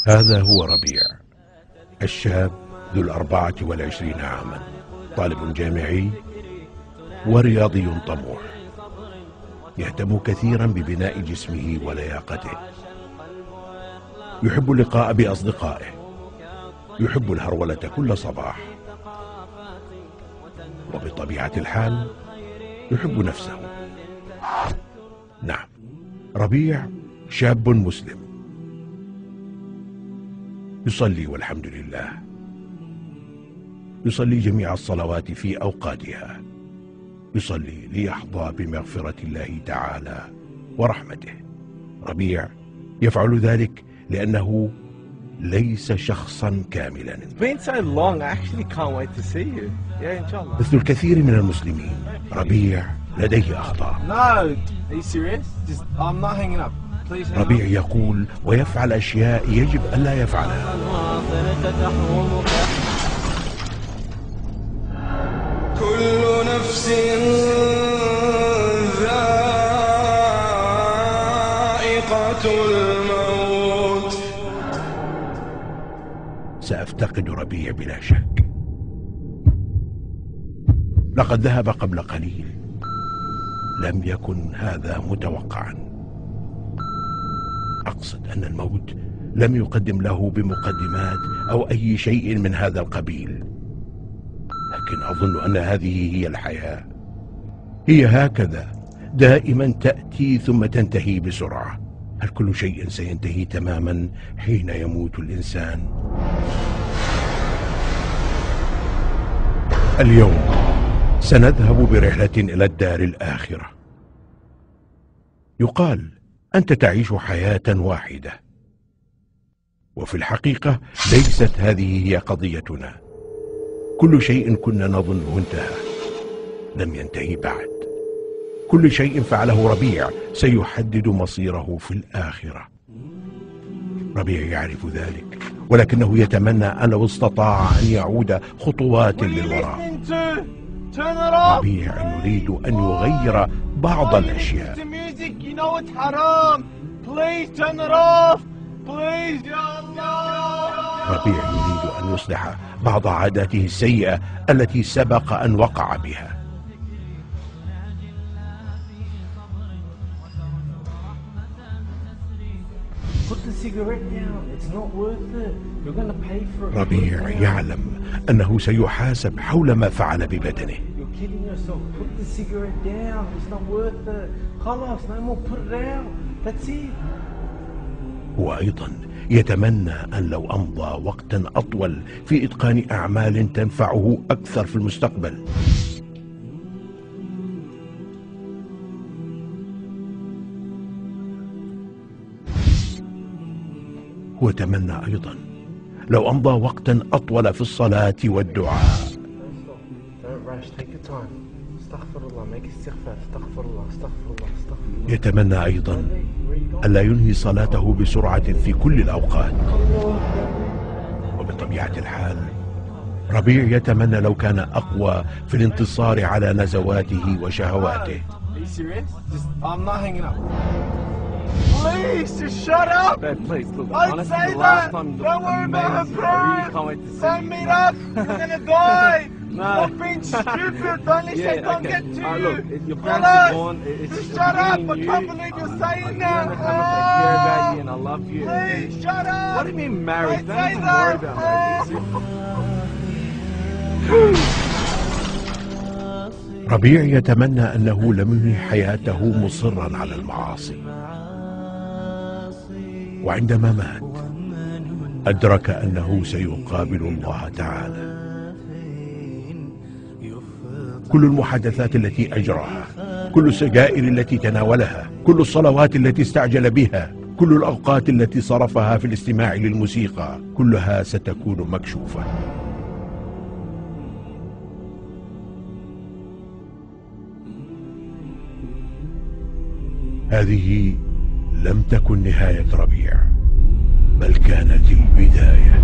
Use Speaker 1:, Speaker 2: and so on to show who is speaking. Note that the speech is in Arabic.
Speaker 1: هذا هو ربيع، الشاب ذو 24 عاما، طالب جامعي ورياضي طموح، يهتم كثيرا ببناء جسمه ولياقته، يحب اللقاء بأصدقائه، يحب الهرولة كل صباح، وبطبيعة الحال يحب نفسه. نعم، ربيع شاب مسلم، يصلي والحمد لله، يصلي جميع الصلوات في أوقاتها، يصلي ليحظى بمغفرة الله تعالى ورحمته. ربيع يفعل ذلك لأنه ليس شخصا كاملا. مثل الكثير من المسلمين، ربيع لديه أخطاء. ربيع يقول ويفعل أشياء يجب ألا يفعلها.
Speaker 2: كل نفس ذائقة الموت.
Speaker 1: سأفتقد ربيع بلا شك. لقد ذهب قبل قليل، لم يكن هذا متوقعا. أقصد أن الموت لم يقدم له بمقدمات أو أي شيء من هذا القبيل، لكن أظن أن هذه هي الحياة. هي هكذا دائما تأتي ثم تنتهي بسرعة. هل كل شيء سينتهي تماما حين يموت الإنسان؟ اليوم سنذهب برحلة إلى الدار الآخرة. يقال أنت تعيش حياة واحدة، وفي الحقيقة ليست هذه هي قضيتنا. كل شيء كنا نظنه انتهى لم ينتهي بعد. كل شيء فعله ربيع سيحدد مصيره في الآخرة. ربيع يعرف ذلك، ولكنه يتمنى أن لو استطاع أن يعود خطوات للوراء. ربيع يريد أن يغير بعض الأشياء. ربيع يريد أن يصلح بعض عاداته السيئة التي سبق أن وقع بها. ربيع يعلم أنه سيحاسب حول ما فعل ببدنه. هو أيضا يتمنى أن لو أمضى وقتا أطول في إتقان أعمال تنفعه أكثر في المستقبل. هو يتمنى أيضا لو أمضى وقتا أطول في الصلاة والدعاء. يتمنى أيضا ألا ينهي صلاته بسرعة في كل الأوقات. وبطبيعة الحال ربيع يتمنى لو كان أقوى في الانتصار على نزواته وشهواته.
Speaker 2: Please, just shut up! Dad, please, look, I'd say that! Don't worry about her pride! Don't meet up! You're gonna die! No. Stop being stupid! Don't listen, don't get to you!
Speaker 3: Look, your parents are gone.
Speaker 2: Just shut up! I can't believe you're saying that!
Speaker 3: I'm gonna take care about you and I love you.
Speaker 2: Please, shut up!
Speaker 3: What do you mean married?
Speaker 2: Don't
Speaker 3: Don't even worry about marriage.
Speaker 1: ربيع يتمنى أنه لم ينهي حياته مصرا على المعاصي. وعندما مات أدرك أنه سيقابل الله تعالى. كل المحادثات التي أجراها، كل السجائر التي تناولها، كل الصلوات التي استعجل بها، كل الأوقات التي صرفها في الاستماع للموسيقى، كلها ستكون مكشوفة. هذه لم تكن نهاية ربيع، بل كانت البداية.